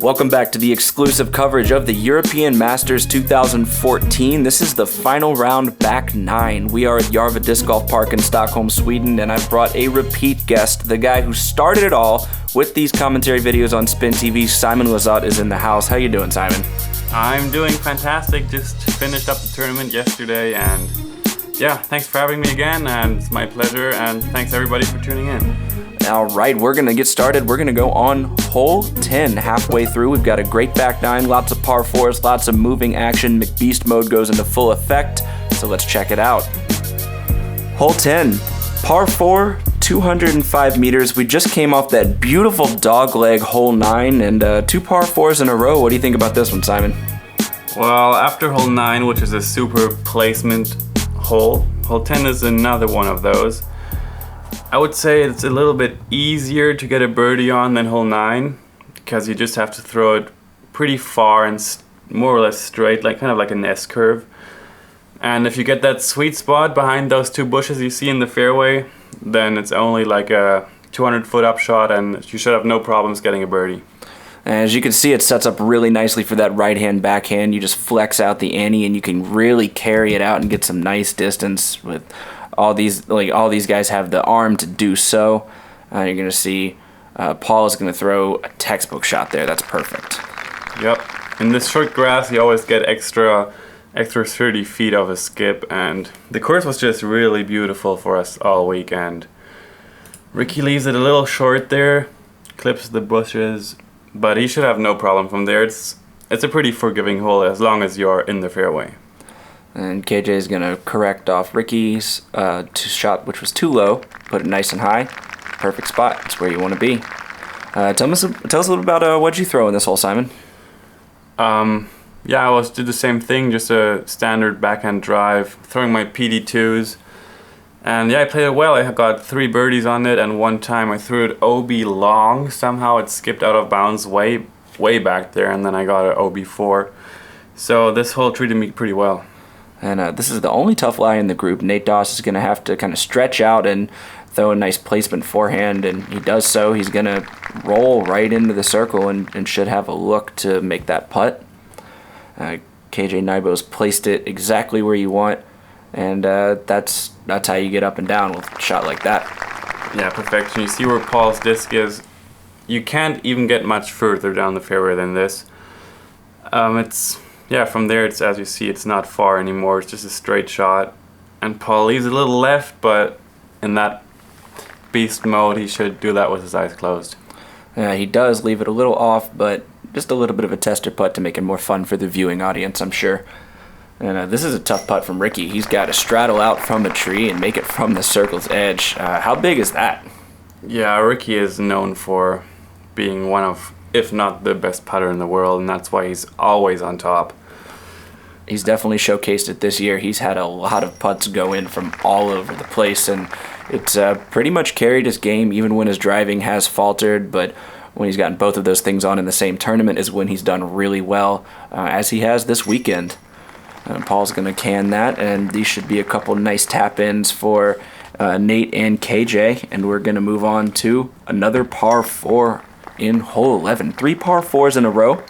Welcome back to the exclusive coverage of the European Masters 2014. This is the final round, back 9. We are at Järva DiscGolfPark in Stockholm, Sweden, and I've brought a repeat guest. The guy who started it all with these commentary videos on SpinTV, Simon Lizotte, is in the house. How you doing, Simon? I'm doing fantastic. Just finished up the tournament yesterday, and yeah, thanks for having me again, and it's my pleasure, and thanks everybody for tuning in. All right, we're going to get started. We're going to go on hole 10 halfway through. We've got a great back 9, lots of par 4s, lots of moving action. McBeast mode goes into full effect, so let's check it out. Hole 10, par 4, 205 meters. We just came off that beautiful dogleg hole 9 and 2 par 4s in a row. What do you think about this one, Simon? Well, after hole 9, which is a super placement hole, hole 10 is another one of those. I would say it's a little bit easier to get a birdie on than hole 9 because you just have to throw it pretty far and more or less straight, like kind of like an S-curve. And if you get that sweet spot behind those 2 bushes you see in the fairway, then it's only like a 200-foot upshot and you should have no problems getting a birdie. As you can see, it sets up really nicely for that right-hand backhand. You just flex out the ante and you can really carry it out and get some nice distance with all these guys have the arm to do so. You're going to see Paul is going to throw a textbook shot there. That's perfect. Yep. In this short grass, you always get extra 30 feet of a skip, and the course was just really beautiful for us all weekend. Ricky leaves it a little short there, clips the bushes, but he should have no problem from there. It's a pretty forgiving hole as long as you're in the fairway. And KJ is going to correct off Ricky's shot, which was too low, put it nice and high. Perfect spot. It's where you want to be. Tell us a little about what'd you throw in this hole, Simon? Yeah, I did the same thing, just a standard backhand drive, throwing my PD2s. And yeah, I played it well. I got 3 birdies on it, and one time I threw it OB long. Somehow it skipped out of bounds way back there, and then I got an OB4. So this hole treated me pretty well. And this is the only tough lie in the group. Nate Doss is going to have to kind of stretch out and throw a nice placement forehand, and he does so. He's going to roll right into the circle and should have a look to make that putt. KJ Nybo's placed it exactly where you want, and that's how you get up and down with a shot like that. Yeah, perfection. You see where Paul's disc is. You can't even get much further down the fairway than this. Yeah, from there, it's as you see, it's not far anymore. It's just a straight shot. And Paul leaves a little left, but in that beast mode, he should do that with his eyes closed. He does leave it a little off, but just a little bit of a tester putt to make it more fun for the viewing audience, I'm sure. And this is a tough putt from Ricky. He's got to straddle out from a tree and make it from the circle's edge. How big is that? Yeah, Ricky is known for being one of, if not the best putter in the world, and that's why he's always on top. He's definitely showcased it this year. He's had a lot of putts go in from all over the place, and it's pretty much carried his game even when his driving has faltered, but when he's gotten both of those things on in the same tournament is when he's done really well, as he has this weekend. Paul's going to can that, and these should be a couple nice tap-ins for Nate and KJ, and we're going to move on to another par 4 in hole 11. 3 par 4s in a row.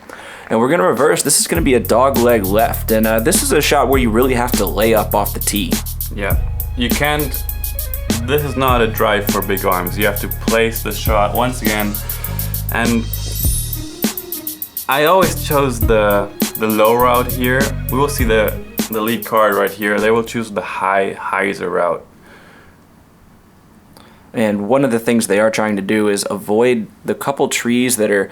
And we're going to reverse. This is going to be a dog leg left. And this is a shot where you really have to lay up off the tee. Yeah. You can't... This is not a drive for big arms. You have to place the shot once again. And I always chose the low route here. We will see the lead card right here. They will choose the hyzer route. And one of the things they are trying to do is avoid the couple trees that are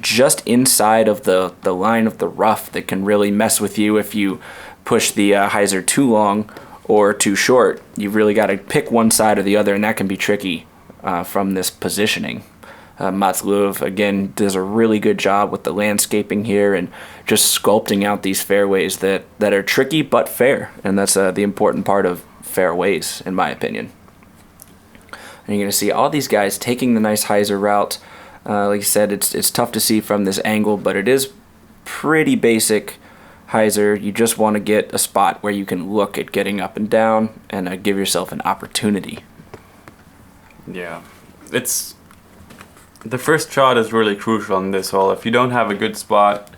just inside of the line of the rough that can really mess with you if you push the hyzer too long or too short. You've really got to pick one side or the other, and that can be tricky from this positioning. Mats Lööf, again, does a really good job with the landscaping here and just sculpting out these fairways that are tricky but fair. And that's the important part of fairways, in my opinion. And you're going to see all these guys taking the nice hyzer route. Like I said, it's tough to see from this angle, but it is pretty basic hyzer. You just want to get a spot where you can look at getting up and down and give yourself an opportunity. Yeah, it's the first shot is really crucial on this hole. If you don't have a good spot,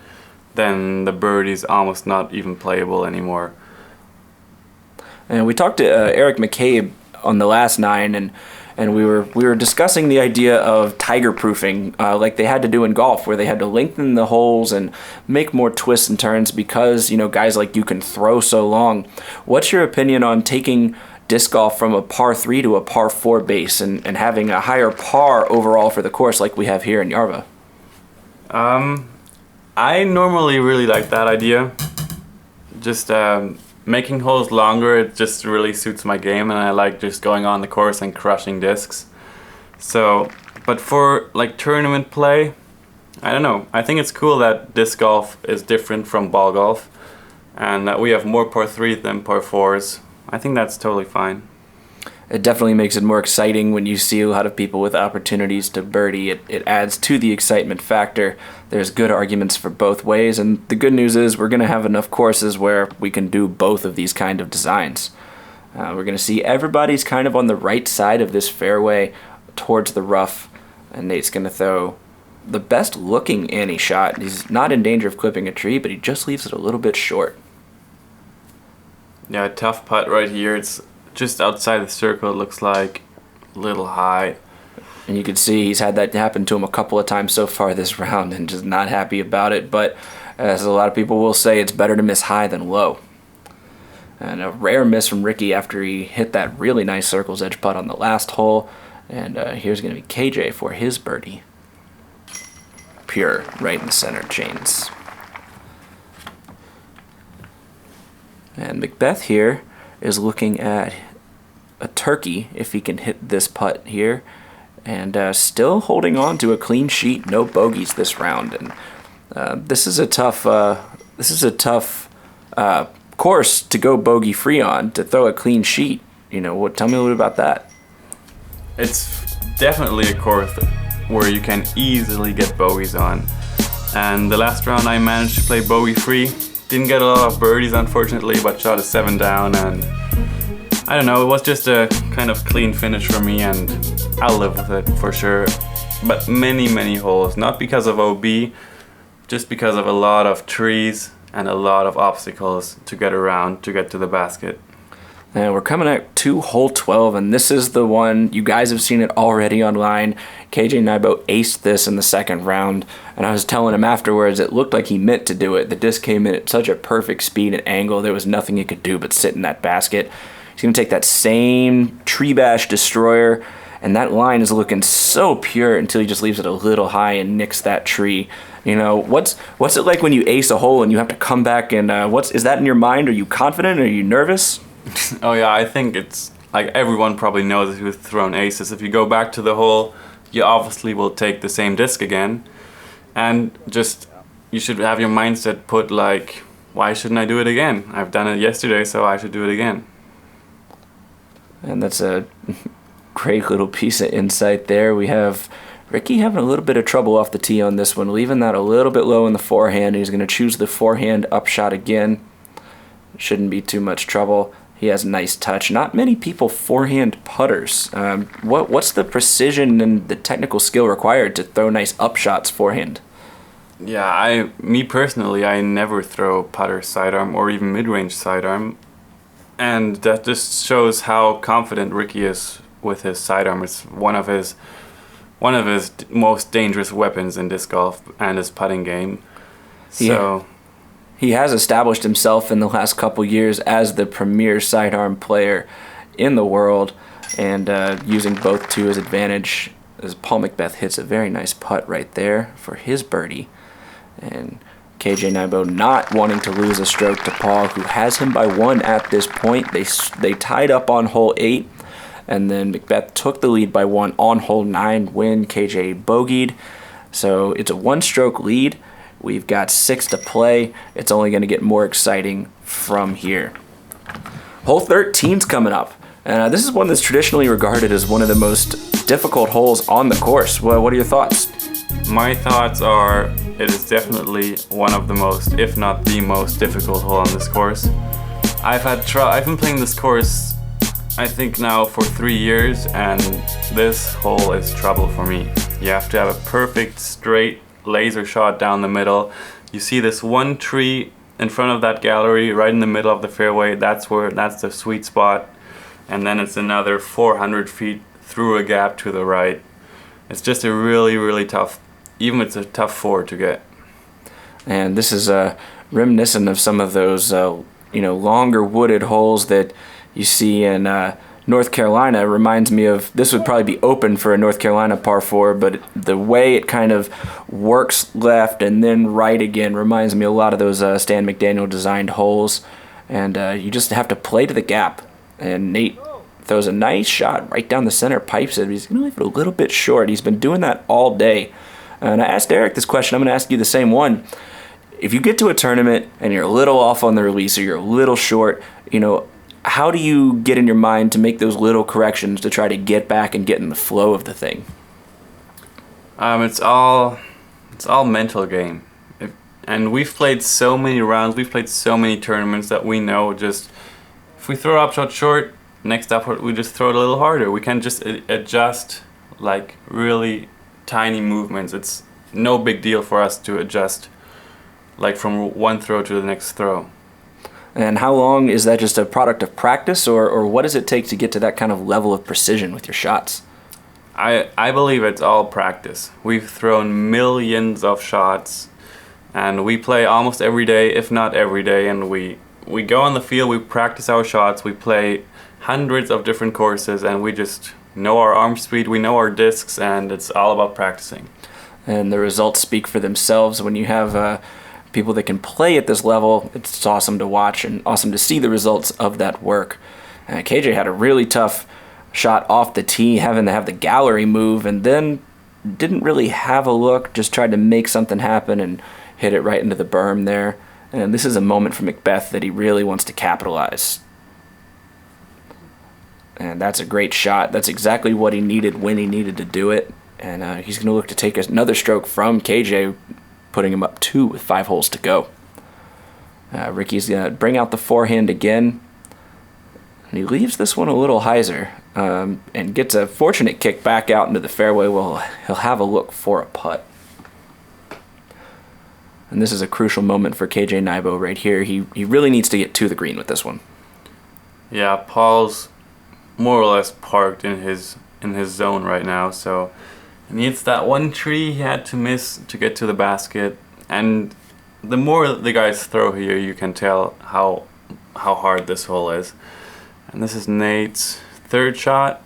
then the birdie is almost not even playable anymore. And we talked to Eric McCabe on the last 9, and we were discussing the idea of tiger proofing, like they had to do in golf, where they had to lengthen the holes and make more twists and turns because, you know, guys like you can throw so long. What's your opinion on taking disc golf from a par 3 to a par 4 base and having a higher par overall for the course like we have here in Järva? I normally really like that idea. Just making holes longer, it just really suits my game, and I like just going on the course and crushing discs. So, but for like tournament play, I don't know. I think it's cool that disc golf is different from ball golf, and that we have more par 3s than par 4s. I think that's totally fine. It definitely makes it more exciting when you see a lot of people with opportunities to birdie. It adds to the excitement factor. There's good arguments for both ways, and the good news is we're going to have enough courses where we can do both of these kind of designs. We're going to see everybody's kind of on the right side of this fairway towards the rough, and Nate's going to throw the best looking Annie shot. He's not in danger of clipping a tree, but he just leaves it a little bit short. Yeah, tough putt right here. It's just outside the circle, it looks like a little high. And you can see he's had that happen to him a couple of times so far this round and just not happy about it. But as a lot of people will say, it's better to miss high than low. And a rare miss from Ricky after he hit that really nice circle's edge putt on the last hole. And here's going to be KJ for his birdie. Pure, right in the center chains. And McBeth here is looking at a turkey if he can hit this putt here, and still holding on to a clean sheet, no bogeys this round. And this is a tough course to go bogey free on, to throw a clean sheet. You know, tell me a little bit about that. It's definitely a course where you can easily get bogeys on, and the last round I managed to play bogey free. Didn't get a lot of birdies, unfortunately, but shot a 7 down, and I don't know, it was just a kind of clean finish for me, and I'll live with it for sure. But many holes, not because of OB, just because of a lot of trees and a lot of obstacles to get around to get to the basket. And we're coming at to hole 12, and this is the one, you guys have seen it already online. KJ Nybo aced this in the second round, and I was telling him afterwards it looked like he meant to do it. The disc came in at such a perfect speed and angle, there was nothing he could do but sit in that basket. He's going to take that same tree bash destroyer, and that line is looking so pure until he just leaves it a little high and nicks that tree. You know, what's it like when you ace a hole and you have to come back, and is that in your mind? Are you confident? Are you nervous? Oh yeah, I think it's like everyone probably knows who's thrown aces. If you go back to the hole, you obviously will take the same disc again, and just you should have your mindset put like, why shouldn't I do it again? I've done it yesterday, so I should do it again. And that's a great little piece of insight there. We have Ricky having a little bit of trouble off the tee on this one, leaving that a little bit low in the forehand. He's going to choose the forehand upshot again. Shouldn't be too much trouble. He has a nice touch. Not many people forehand putters. What's the precision and the technical skill required to throw nice upshots forehand? Yeah, me personally, I never throw putter sidearm or even mid-range sidearm, and that just shows how confident Ricky is with his sidearm. It's one of his most dangerous weapons in disc golf and his putting game. So. He has established himself in the last couple years as the premier sidearm player in the world, and using both to his advantage, as Paul McBeth hits a very nice putt right there for his birdie. And KJ Nybo not wanting to lose a stroke to Paul, who has him by 1 at this point. They tied up on hole 8, and then McBeth took the lead by 1 on hole 9 when KJ bogeyed. So it's a 1-stroke lead. We've got 6 to play. It's only going to get more exciting from here. Hole 13's coming up. This is one that's traditionally regarded as one of the most difficult holes on the course. Well, what are your thoughts? My thoughts are it is definitely one of the most, if not the most difficult hole on this course. I've been playing this course I think now for 3 years, and this hole is trouble for me. You have to have a perfect straight laser shot down the middle. You see this one tree in front of that gallery, right in the middle of the fairway. That's the sweet spot. And then it's another 400 feet through a gap to the right. It's just a really, really tough, even it's a tough 4 to get. And this is reminiscent of some of those, longer wooded holes that you see in North Carolina. It reminds me of, this would probably be open for a North Carolina par 4, but the way it kind of works left and then right again reminds me a lot of those Stan McDaniel designed holes. And you just have to play to the gap. And Nate throws a nice shot right down the center, pipes it. He's going to leave it a little bit short. He's been doing that all day. And I asked Eric this question. I'm going to ask you the same one. If you get to a tournament and you're a little off on the release or you're a little short, how do you get in your mind to make those little corrections to try to get back and get in the flow of the thing? It's all mental game. And we've played so many rounds, we've played so many tournaments that we know just if we throw up shot short, next up we just throw it a little harder. We can just adjust like really tiny movements. It's no big deal for us to adjust like from one throw to the next throw. And how long is that, just a product of practice, or what does it take to get to that kind of level of precision with your shots? I believe it's all practice. We've thrown millions of shots and we play almost every day, if not every day, and we go on the field, we practice our shots, we play hundreds of different courses, and we just know our arm speed, we know our discs, and it's all about practicing. And the results speak for themselves. When you have people that can play at this level, it's awesome to watch and awesome to see the results of that work. KJ had a really tough shot off the tee, having to have the gallery move, and then didn't really have a look, just tried to make something happen and hit it right into the berm there. And this is a moment for McBeth that he really wants to capitalize. And that's a great shot. That's exactly what he needed when he needed to do it. And he's going to look to take another stroke from KJ, putting him up 2 with 5 holes to go. Ricky's going to bring out the forehand again. And he leaves this one a little hyzer and gets a fortunate kick back out into the fairway. Well, he'll have a look for a putt. And this is a crucial moment for KJ Nybo right here. He really needs to get to the green with this one. Yeah, Paul's more or less parked in his zone right now, so he needs that one tree he had to miss to get to the basket. And the more the guys throw here, you can tell how hard this hole is. And this is Nate's third shot.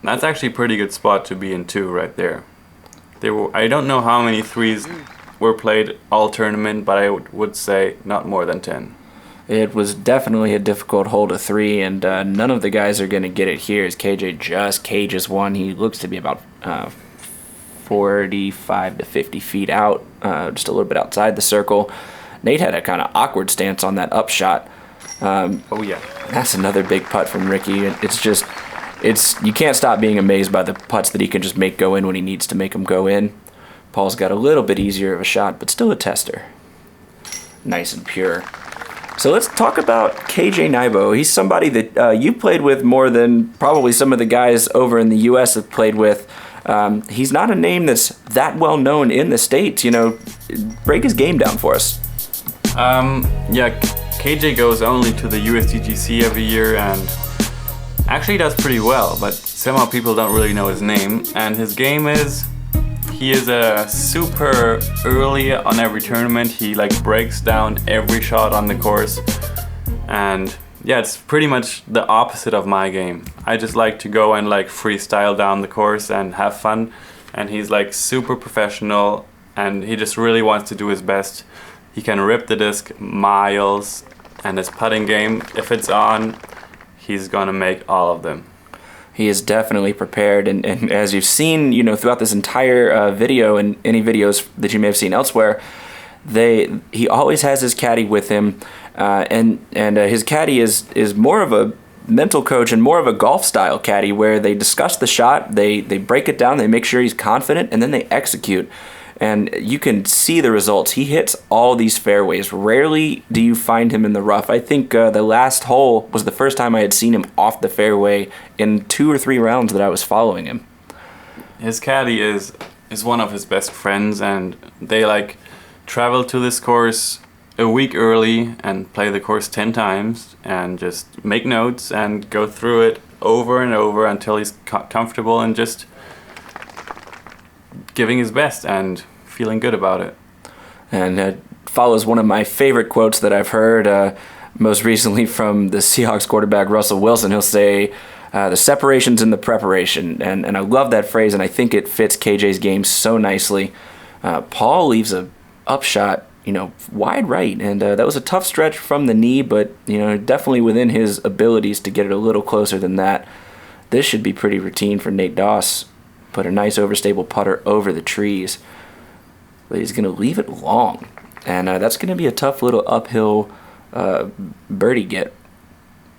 That's actually a pretty good spot to be in too, right there. I don't know how many threes were played all tournament, but I would say not more than 10. It was definitely a difficult hole to 3, and none of the guys are going to get it here as KJ just cages one. He looks to be about 45 to 50 feet out, just a little bit outside the circle. Nate had a kind of awkward stance on that up shot. Oh yeah. That's another big putt from Ricky. You can't stop being amazed by the putts that he can just make go in when he needs to make them go in. Paul's got a little bit easier of a shot, but still a tester. Nice and pure. So let's talk about KJ Nybo. He's somebody that you played with more than probably some of the guys over in the U.S. have played with. He's not a name that's that well known in the States. Break his game down for us. Yeah, KJ goes only to the USDGC every year and actually does pretty well, but somehow people don't really know his name. And his game is, he is a super early on every tournament. He breaks down every shot on the course. And yeah, it's pretty much the opposite of my game. I just like to go and freestyle down the course and have fun. And he's super professional and he just really wants to do his best. He can rip the disc miles, and his putting game, if it's on, he's gonna make all of them. He is definitely prepared, and as you've seen, throughout this entire video and any videos that you may have seen elsewhere, he always has his caddy with him, and his caddy is more of a mental coach and more of a golf style caddy, where they discuss the shot, they break it down, they make sure he's confident, and then they execute. And you can see the results. He hits all these fairways. Rarely do you find him in the rough. I think the last hole was the first time I had seen him off the fairway in 2 or 3 rounds that I was following him. his caddy is one of his best friends, and they like travel to this course a week early and play the course 10 times and just make notes and go through it over and over until he's comfortable and just giving his best and feeling good about it. And follows one of my favorite quotes that I've heard most recently from the Seahawks quarterback Russell Wilson. He'll say, the separation's in the preparation. And I love that phrase, and I think it fits KJ's game so nicely. Paul leaves a upshot, wide right, and that was a tough stretch from the knee, but definitely within his abilities to get it a little closer than that. This should be pretty routine for Nate Doss. Put a nice overstable putter over the trees, but he's going to leave it long, and that's going to be a tough little uphill birdie get.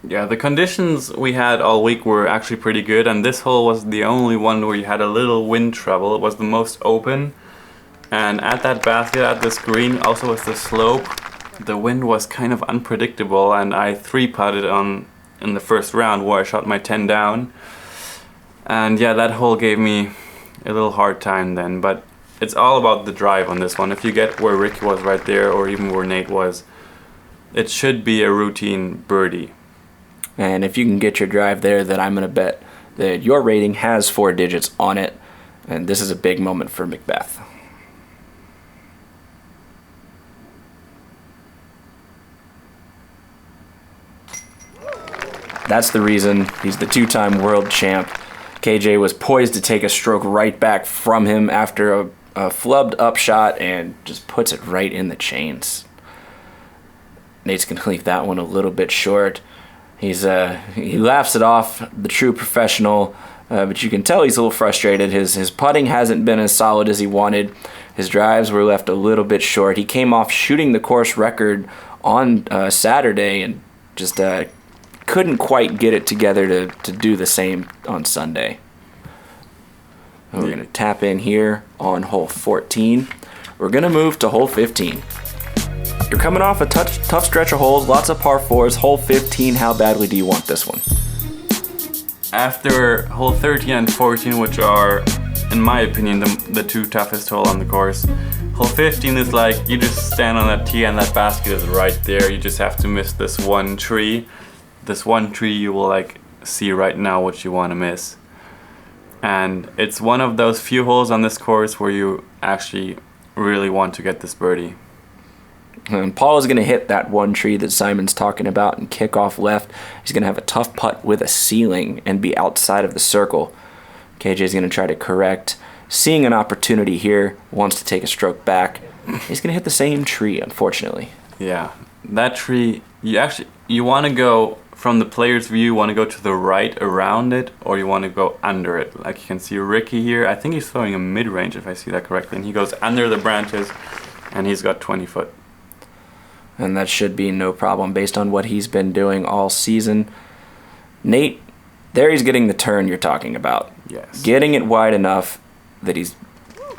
Yeah, the conditions we had all week were actually pretty good, and this hole was the only one where you had a little wind trouble. It was the most open. And at that basket, at this green, also with the slope, the wind was kind of unpredictable, and I 3-putted in the first round where I shot my 10 down. And yeah, that hole gave me a little hard time then, but it's all about the drive on this one. If you get where Ricky was right there, or even where Nate was, it should be a routine birdie. And if you can get your drive there, then I'm going to bet that your rating has 4 digits on it, and this is a big moment for McBeth. That's the reason he's the 2-time world champ. KJ was poised to take a stroke right back from him after a flubbed up shot and just puts it right in the chains. Nate's going to leave that one a little bit short. He laughs it off, the true professional, but you can tell he's a little frustrated. His putting hasn't been as solid as he wanted. His drives were left a little bit short. He came off shooting the course record on Saturday and just couldn't quite get it together to do the same on Sunday. We're going to tap in here on hole 14. We're going to move to hole 15. You're coming off a tough stretch of holes, lots of par 4s. Hole 15, how badly do you want this one? After hole 13 and 14, which are, in my opinion, the 2 toughest hole on the course, hole 15 is like you just stand on that tee and that basket is right there. You just have to miss this one tree. This one tree you will like see right now what you want to miss. And it's one of those few holes on this course where you actually really want to get this birdie. And Paul is going to hit that one tree that Simon's talking about and kick off left. He's going to have a tough putt with a ceiling and be outside of the circle. KJ is going to try to correct. Seeing an opportunity here, wants to take a stroke back. He's going to hit the same tree, unfortunately. Yeah, that tree, you want to go from the player's view, you want to go to the right around it, or you want to go under it. Like you can see Ricky here, I think he's throwing a mid-range if I see that correctly, and he goes under the branches, and he's got 20 foot. And that should be no problem based on what he's been doing all season. Nate, there he's getting the turn you're talking about. Yes. Getting it wide enough that he's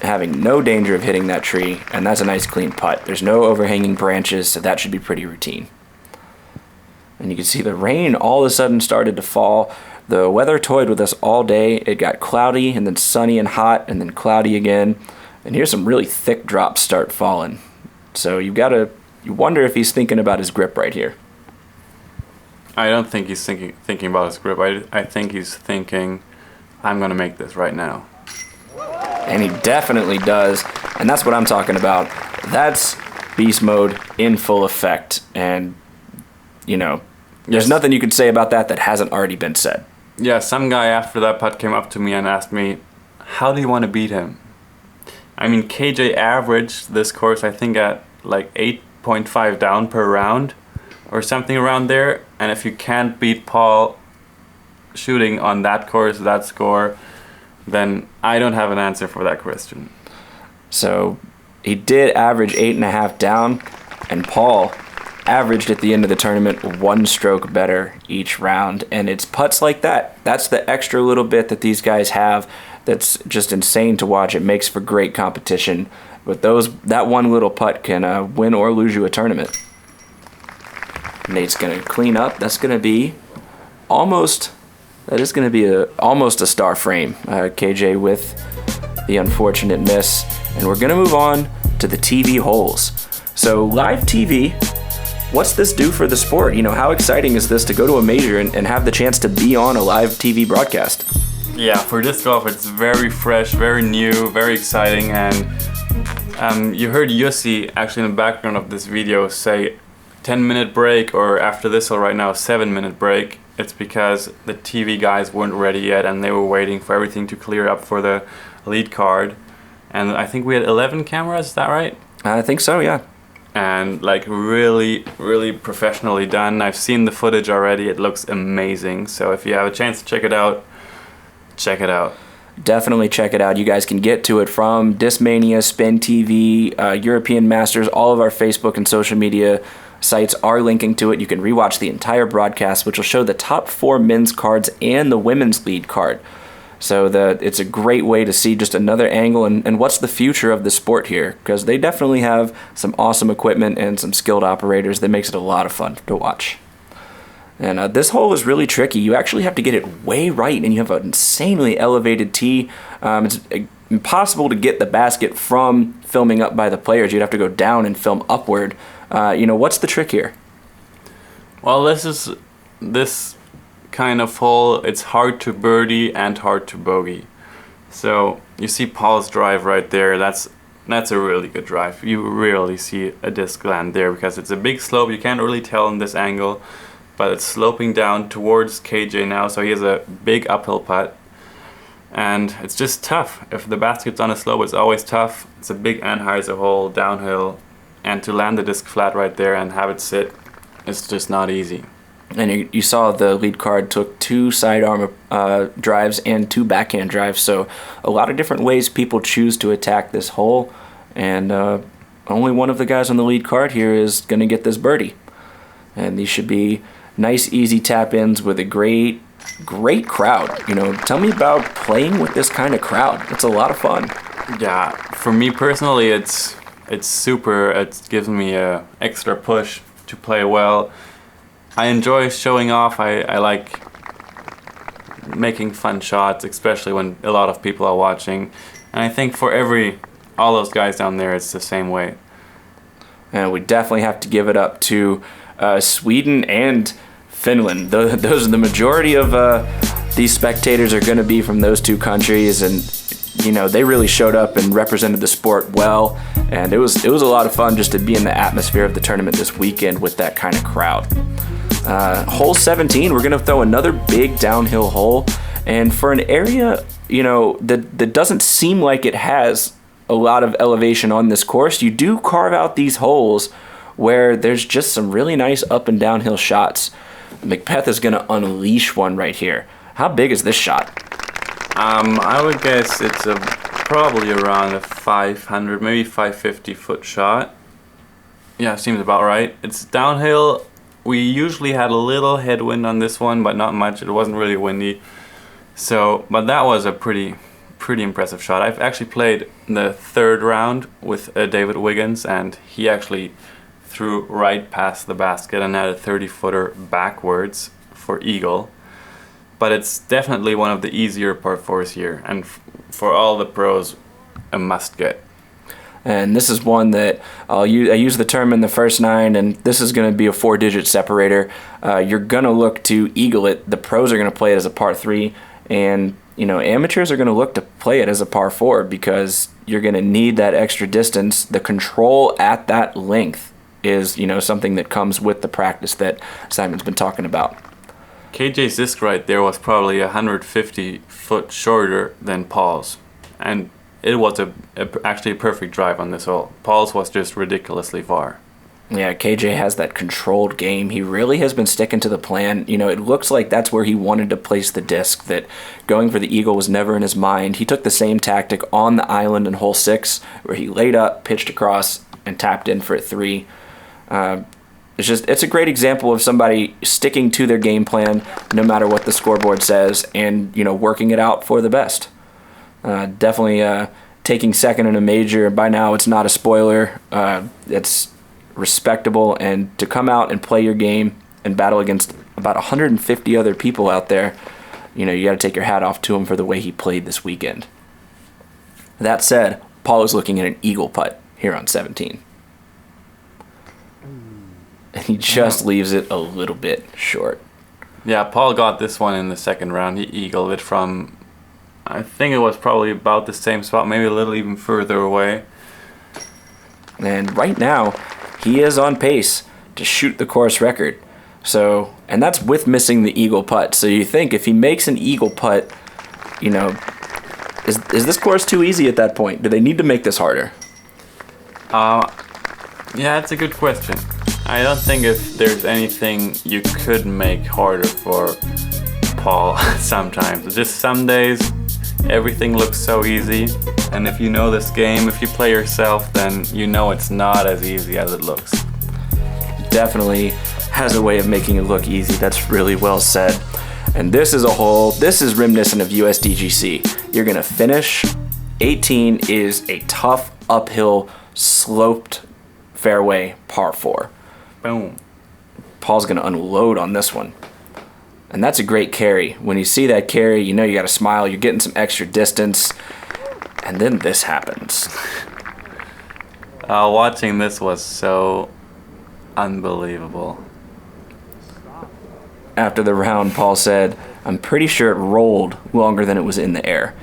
having no danger of hitting that tree, and that's a nice clean putt. There's no overhanging branches, so that should be pretty routine. And you can see the rain all of a sudden started to fall. The weather toyed with us all day. It got cloudy and then sunny and hot and then cloudy again. And here's some really thick drops start falling. So you wonder if he's thinking about his grip right here. I don't think he's thinking about his grip. I think he's thinking, I'm going to make this right now. And he definitely does. And that's what I'm talking about. That's beast mode in full effect. And, there's nothing you could say about that hasn't already been said. Yeah, some guy after that putt came up to me and asked me, how do you want to beat him? I mean, KJ averaged this course, I think, at like 8.5 down per round or something around there. And if you can't beat Paul shooting on that course, that score, then I don't have an answer for that question. So he did average 8.5 down, and Paul averaged at the end of the tournament 1 stroke better each round. And it's putts like that. That's the extra little bit that these guys have that's just insane to watch. It makes for great competition. But that one little putt can win or lose you a tournament. Nate's going to clean up. That's going to be almost That is going to be almost a star frame. KJ with the unfortunate miss. And we're going to move on to the TV holes. So live TV, what's this do for the sport? You know, how exciting is this to go to a major and have the chance to be on a live TV broadcast? Yeah, for disc golf, it's very fresh, very new, very exciting. And you heard Jussi actually in the background of this video say 10-minute break, or after this hole right now, 7-minute break. It's because the TV guys weren't ready yet and they were waiting for everything to clear up for the lead card. And I think we had 11 cameras, is that right? I think so, yeah. And like really, really professionally done. I've seen the footage already. It looks amazing. So if you have a chance to check it out, check it out. Definitely check it out. You guys can get to it from Discmania, SpinTV, European Masters. All of our Facebook and social media sites are linking to it. You can rewatch the entire broadcast, which will show the top 4 men's cards and the women's lead card. So it's a great way to see just another angle and what's the future of the sport here, because they definitely have some awesome equipment and some skilled operators that makes it a lot of fun to watch. And this hole is really tricky. You actually have to get it way right, and you have an insanely elevated tee. It's impossible to get the basket from filming up by the players. You'd have to go down and film upward. What's the trick here? Well, this kind of hole, it's hard to birdie and hard to bogey. So you see Paul's drive right there. That's a really good drive. You rarely see a disc land there because it's a big slope. You can't really tell in this angle, but it's sloping down towards KJ now, so he has a big uphill putt. And it's just tough. If the basket's on a slope, it's always tough. It's a big Anheuser hole downhill, and to land the disc flat right there and have it sit, it's just not easy. And you saw the lead card took 2 sidearm drives and 2 backhand drives, so a lot of different ways people choose to attack this hole, and only one of the guys on the lead card here is going to get this birdie. And these should be nice, easy tap-ins with a great crowd. Tell me about playing with this kind of crowd. It's a lot of fun. Yeah, for me personally, it's super. It gives me a extra push to play well. I enjoy showing off. I like making fun shots, especially when a lot of people are watching. And I think for all those guys down there, it's the same way. And we definitely have to give it up to Sweden and Finland. Those are the majority of these spectators are going to be from those 2 countries, and they really showed up and represented the sport well. And it was a lot of fun just to be in the atmosphere of the tournament this weekend with that kind of crowd. Hole 17, we're going to throw another big downhill hole, and for an area that doesn't seem like it has a lot of elevation on this course, you do carve out these holes where there's just some really nice up and downhill shots. McBeth is going to unleash one right here. How big is this shot? I would guess it's probably around a 500, maybe 550 foot shot. Yeah, seems about right. It's downhill. We usually had a little headwind on this one, but not much. It wasn't really windy. But that was a pretty impressive shot. I've actually played the 3rd round with David Wiggins, and he actually threw right past the basket and had a 30-footer backwards for eagle. But it's definitely one of the easier par 4s here, and for all the pros, a must get. And this is one that I use the term in the first 9, and this is going to be a 4-digit separator. You're going to look to eagle it. The pros are going to play it as a par 3, and amateurs are going to look to play it as a par 4 because you're going to need that extra distance. The control at that length is something that comes with the practice that Simon's been talking about. KJ's disc right there was probably 150 foot shorter than Paul's, and it was actually a perfect drive on this hole. Paul's was just ridiculously far. Yeah, KJ has that controlled game. He really has been sticking to the plan. It looks like that's where he wanted to place the disc, that going for the eagle was never in his mind. He took the same tactic on the island in hole 6, where he laid up, pitched across, and tapped in for a 3. It's a great example of somebody sticking to their game plan no matter what the scoreboard says, and working it out for the best. Definitely taking second in a major. By now it's not a spoiler. It's respectable, and to come out and play your game and battle against about 150 other people out there, you got to take your hat off to him for the way he played this weekend. That said, Paul is looking at an eagle putt here on 17. And he just leaves it a little bit short. Yeah, Paul got this one in the second round. He eagled it from, I think it was probably about the same spot, maybe a little even further away. And right now, he is on pace to shoot the course record. So, and that's with missing the eagle putt. So you think if he makes an eagle putt, is this course too easy at that point? Do they need to make this harder? Yeah, it's a good question. I don't think if there's anything you could make harder for Paul sometimes. Just some days, everything looks so easy. And if you know this game, if you play yourself, then you know it's not as easy as it looks. Definitely has a way of making it look easy. That's really well said. And this is reminiscent of USDGC. You're gonna finish. 18 is a tough uphill sloped fairway par 4. Boom. Paul's gonna unload on this one. And that's a great carry. When you see that carry, you gotta smile, you're getting some extra distance. And then this happens. Watching this was so unbelievable. After the round, Paul said, "I'm pretty sure it rolled longer than it was in the air."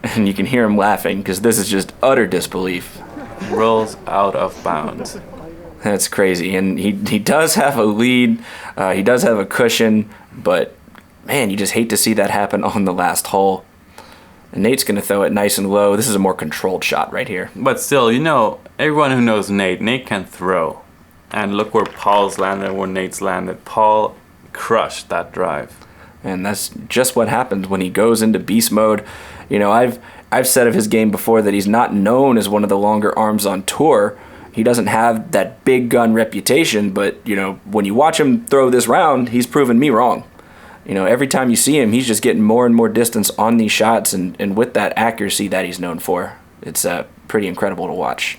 And you can hear him laughing because this is just utter disbelief. Rolls out of bounds. That's crazy. And he does have a lead. He does have a cushion. But, man, you just hate to see that happen on the last hole. And Nate's going to throw it nice and low. This is a more controlled shot right here. But still, everyone who knows Nate can throw. And look where Paul's landed, where Nate's landed. Paul crushed that drive. And that's just what happens when he goes into beast mode. I've said of his game before that he's not known as one of the longer arms on tour. He doesn't have that big gun reputation, but, when you watch him throw this round, he's proven me wrong. Every time you see him, he's just getting more and more distance on these shots and with that accuracy that he's known for. It's pretty incredible to watch.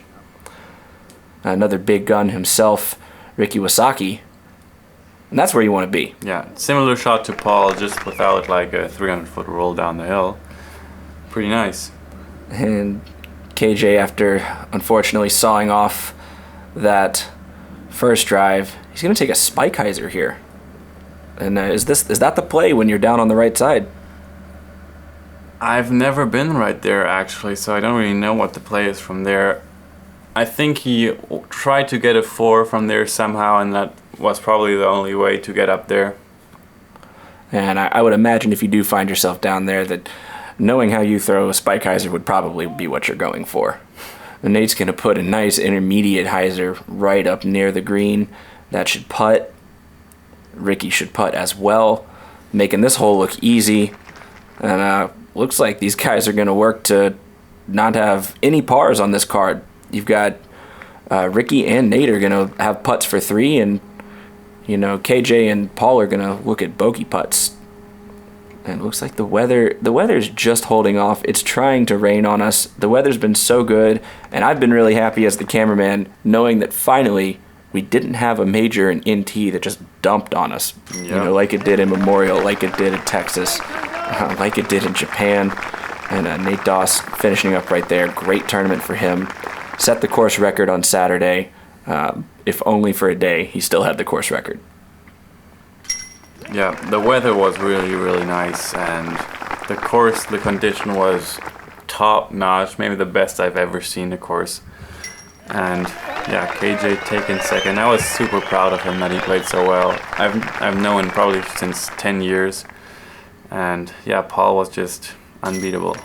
Another big gun himself, Ricky Wysocki. And that's where you want to be. Yeah, similar shot to Paul, just without like a 300-foot roll down the hill. Pretty nice. And KJ, after unfortunately sawing off that first drive, he's going to take a spike hyzer here. And is that the play when you're down on the right side? I've never been right there, actually, so I don't really know what the play is from there. I think he tried to get a 4 from there somehow, and that was probably the only way to get up there. And I would imagine if you do find yourself down there that knowing how you throw a spike hyzer would probably be what you're going for. And Nate's going to put a nice intermediate hyzer right up near the green. That should putt. Ricky should putt as well, making this hole look easy. And looks like these guys are going to work to not have any pars on this card. You've got Ricky and Nate are going to have putts for 3, and KJ and Paul are going to look at bogey putts. And it looks like the weather's just holding off. It's trying to rain on us. The weather's been so good, and I've been really happy as the cameraman knowing that finally we didn't have a major in NT that just dumped on us. Yeah. Like it did in Memorial, like it did in Texas, like it did in Japan. And Nate Doss finishing up right there. Great tournament for him. Set the course record on Saturday. If only for a day, he still had the course record. Yeah, the weather was really, really nice, and the course, the condition was top-notch, maybe the best I've ever seen the course. And yeah, KJ taking second. I was super proud of him that he played so well. I've known him probably since 10 years, and yeah, Paul was just unbeatable.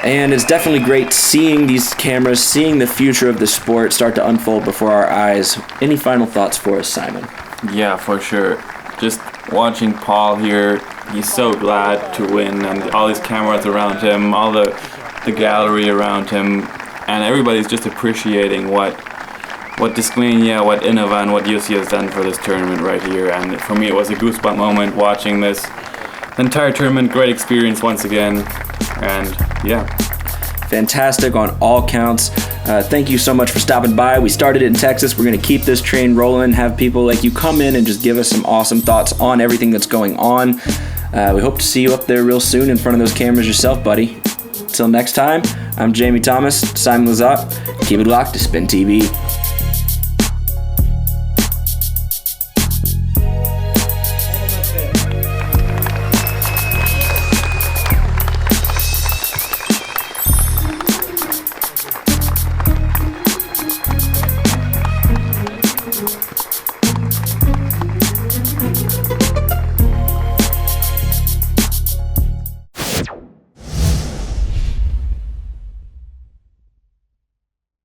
And it's definitely great seeing these cameras, seeing the future of the sport start to unfold before our eyes. Any final thoughts for us, Simon? Yeah, for sure. Just watching Paul here, he's so glad to win, and all these cameras around him, all the gallery around him, and everybody's just appreciating what Discmania, what Innova, and what Jussi has done for this tournament right here. And for me, it was a goosebump moment watching this. The entire tournament, great experience once again, and yeah. Fantastic on all counts. Thank you so much for stopping by. We started it in Texas. We're going to keep this train rolling, have people like you come in and just give us some awesome thoughts on everything that's going on. We hope to see you up there real soon in front of those cameras yourself, buddy. Till next time, I'm Jamie Thomas, Simon Lizotte. Keep it locked to SpinTV.